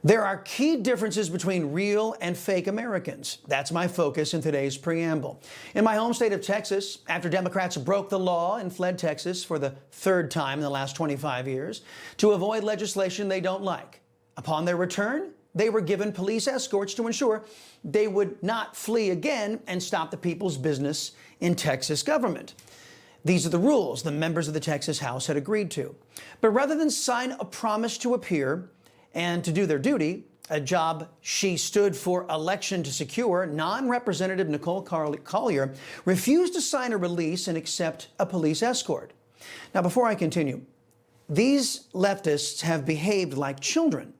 There are key differences between real and fake Americans. That's my focus in today's preamble. In my home state of Texas, after Democrats broke the law and fled Texas for the third time in the last 25 years to avoid legislation they don't like, upon their return, they were given police escorts to ensure they would not flee again and stop the people's business in Texas government. These are the rules the members of the Texas House had agreed to. But rather than sign a promise to appear and to do their duty, a job she stood for election to secure, non-representative Nicole Collier refused to sign a release and accept a police escort. Now, before I continue, these leftists have behaved like children,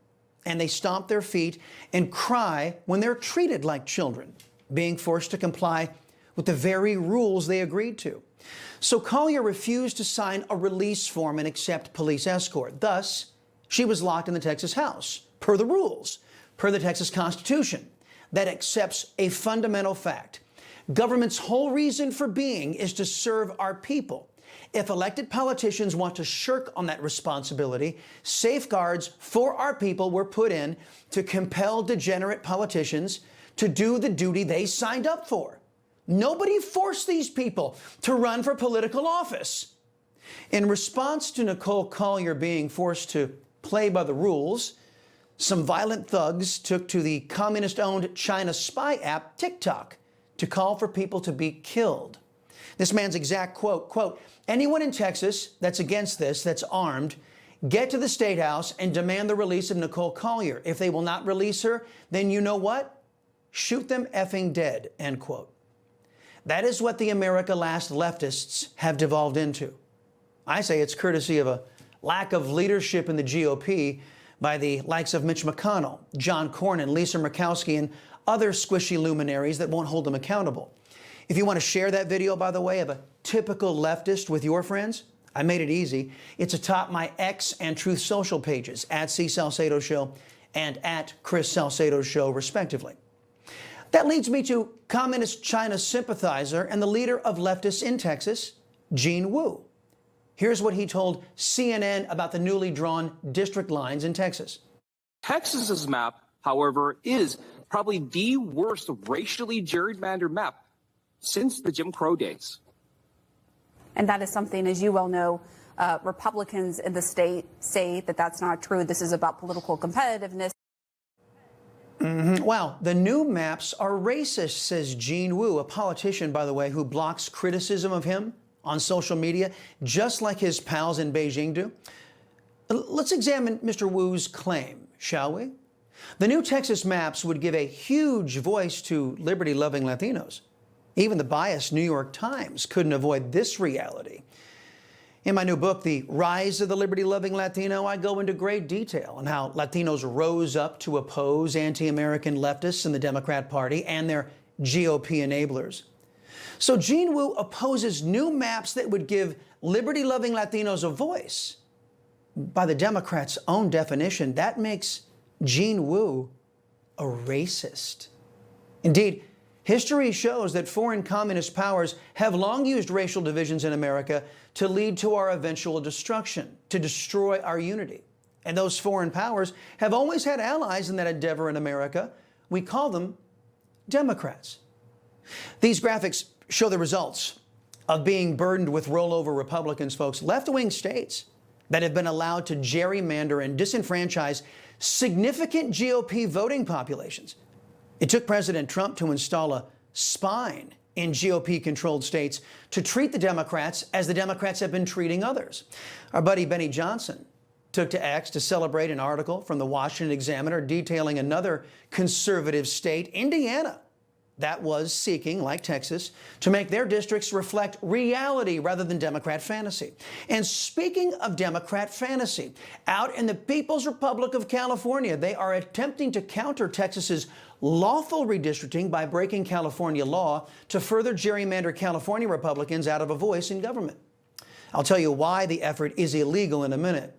and they stomp their feet and cry when they're treated like children, being forced to comply with the very rules they agreed to. So Collier refused to sign a release form and accept police escort. Thus, she was locked in the Texas House, per the rules, per the Texas Constitution, that accepts a fundamental fact. Government's whole reason for being is to serve our people. If elected politicians want to shirk on that responsibility, safeguards for our people were put in to compel degenerate politicians to do the duty they signed up for. Nobody forced these people to run for political office. In response to Nicole Collier being forced to play by the rules, some violent thugs took to the communist-owned China spy app TikTok to call for people to be killed. This man's exact quote, "Anyone in Texas that's against this, that's armed, get to the State House and demand the release of Nicole Collier. If they will not release her, then you know what? Shoot them effing dead," end quote. That is what the America Last leftists have devolved into. I say it's courtesy of a lack of leadership in the GOP by the likes of Mitch McConnell, John Cornyn, Lisa Murkowski, and other squishy luminaries that won't hold them accountable. If you want to share that video, by the way, of a typical leftist with your friends, I made it easy. It's atop my X and Truth Social pages, at C. Salcedo Show and at Chris Salcedo Show, respectively. That leads me to Communist China sympathizer and the leader of leftists in Texas, Gene Wu. Here's what he told CNN about the newly drawn district lines in Texas. Texas's map, however, is probably the worst racially gerrymandered map since the Jim Crow days. And that is something, as you well know, Republicans in the state say that that's not true. This is about political competitiveness. Wow, the new maps are racist, says Gene Wu, a politician, by the way, who blocks criticism of him on social media, just like his pals in Beijing do. Let's examine Mr. Wu's claim, shall we? The new Texas maps would give a huge voice to liberty-loving Latinos. Even the biased New York Times couldn't avoid this reality. In my new book, The Rise of the Liberty-Loving Latino, I go into great detail on how Latinos rose up to oppose anti-American leftists in the Democrat Party and their GOP enablers. So Gene Wu opposes new maps that would give liberty-loving Latinos a voice. By the Democrats' own definition, that makes Gene Wu a racist. Indeed, history shows that foreign communist powers have long used racial divisions in America to lead to our eventual destruction, to destroy our unity. And those foreign powers have always had allies in that endeavor in America. We call them Democrats. These graphics show the results of being burdened with rollover Republicans, folks. Left-wing states that have been allowed to gerrymander and disenfranchise significant GOP voting populations. It took President Trump to install a spine in GOP-controlled states to treat the Democrats as the Democrats have been treating others. Our buddy Benny Johnson took to X to celebrate an article from the Washington Examiner detailing another conservative state, Indiana, that was seeking, like Texas, to make their districts reflect reality rather than Democrat fantasy. And speaking of Democrat fantasy, out in the People's Republic of California, they are attempting to counter Texas's lawful redistricting by breaking California law to further gerrymander California Republicans out of a voice in government. I'll tell you why the effort is illegal in a minute.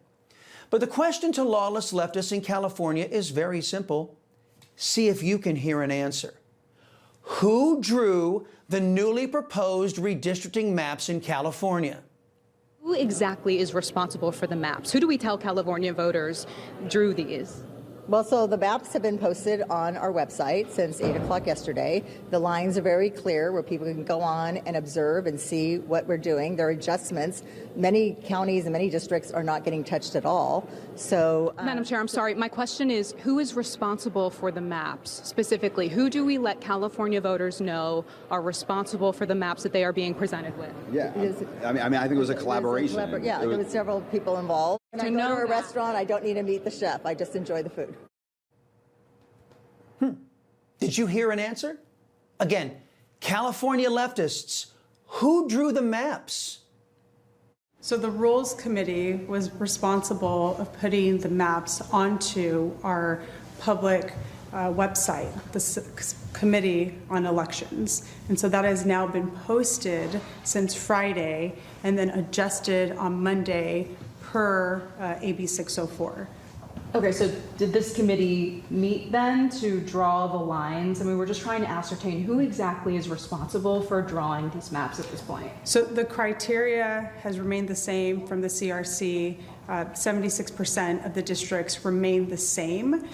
But the question to lawless leftists in California is very simple. See if you can hear an answer. Who drew the newly proposed redistricting maps in California? Who exactly is responsible for the maps? Who do we tell California voters drew these? Well, so the maps have been posted on our website since 8 o'clock yesterday. The lines are very clear where people can go on and observe and see what we're doing. There are adjustments. Many counties and many districts are not getting touched at all. So, Madam Chair, I'm sorry. My question is, who is responsible for the maps specifically? Who do we let California voters know are responsible for the maps that they are being presented with? Yeah, I mean, I think it was a collaboration. There was several people involved. When I go to a that. restaurant, I don't need to meet the chef. I just enjoy the food. Did you hear an answer? Again, California leftists, who drew the maps? So the Rules Committee was responsible of putting the maps onto our public website, the Committee on Elections. And so that has now been posted since Friday and then adjusted on Monday per AB 604. Okay, so did this committee meet then to draw the lines? I mean, we're just trying to ascertain who exactly is responsible for drawing these maps at this point. So the criteria has remained the same from the CRC. 76% of the districts remain the same.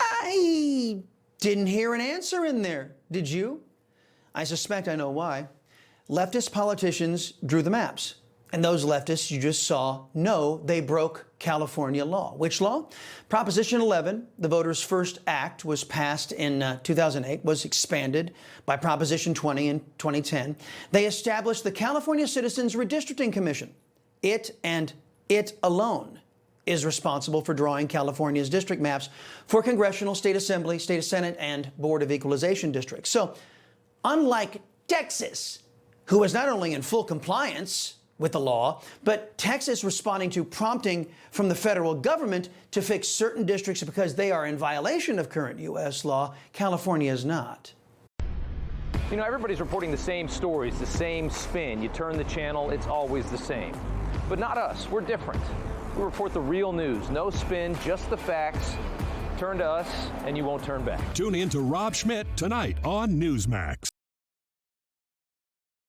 I didn't hear an answer in there, did you? I suspect I know why. Leftist politicians drew the maps. And those leftists you just saw know they broke California law. Which law? Proposition 11, the voters' first act, was passed in 2008, was expanded by Proposition 20 in 2010. They established the California Citizens Redistricting Commission. It and it alone is responsible for drawing California's district maps for congressional, state assembly, state senate, and Board of Equalization districts. So, unlike Texas, who is not only in full compliance with the law, but Texas responding to prompting from the federal government to fix certain districts because they are in violation of current U.S. law, California is not. You know, everybody's reporting the same stories, the same spin. You turn the channel, it's always the same. But not us. We're different. We report the real news. No spin, just the facts. Turn to us, and you won't turn back. Tune in to Rob Schmidt tonight on Newsmax.